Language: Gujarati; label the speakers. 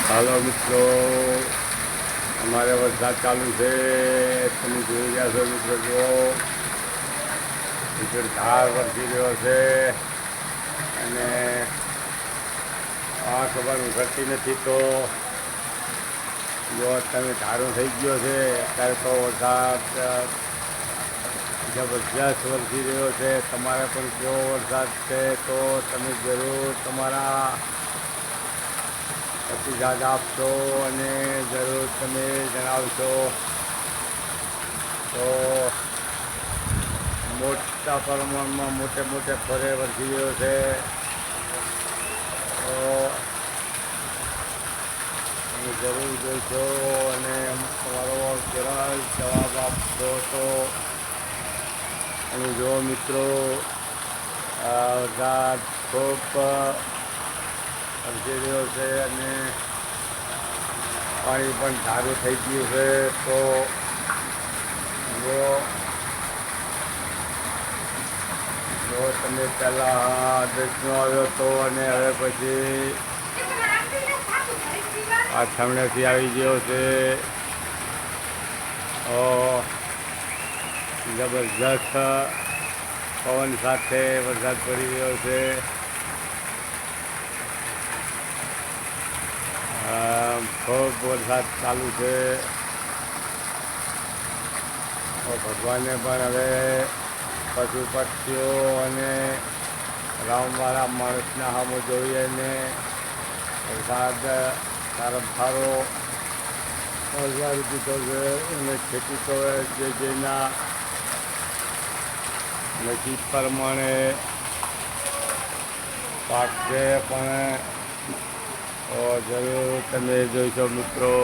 Speaker 1: હાલો મિત્રો, અમારે વરસાદ ચાલુ છે. તમે જોઈ રહ્યા છો મિત્રો, જો ધાર વરસી રહ્યો છે અને આ ખબર ઉઘડતી નથી. તો જો તમે ધારો થઈ ગયો છે અત્યારે તો વરસાદ જબરજસ્ત વરસી રહ્યો છે. તમારે પણ કેવો વરસાદ છે તો તમે જરૂર તમારા પ્રતિસાદ આપશો અને જરૂર તમે જણાવશો. તો મોટા પ્રમાણમાં મોટે ફરે વરસી રહ્યો છે. તો તમે જરૂર જોઈશો અને તમારો જવાબ આપશો. તો અને જો મિત્રો વરસાદ ખૂબ વરસી રહ્યો છે અને પાણી પણ સારું થઈ ગયું છે. તો જો તમે પહેલાં દેશનો આવ્યો તો અને હવે પછી આ છમણેથી આવી ગયો છે. જબરજસ્ત પવન સાથે વરસાદ પડી રહ્યો છે. ખૂબ વરસાદ ચાલુ છે. ભગવાનને પણ હવે પશુ પક્ષીઓ અને ગામવાળા માણસના સામું જોઈએ ને વરસાદ સારો વરસાદ દીધો છે. અને ખેતી તો જેના નસીબ પ્રમાણે પાક છે. પણ જરૂર તમે જોઈશો મિત્રો.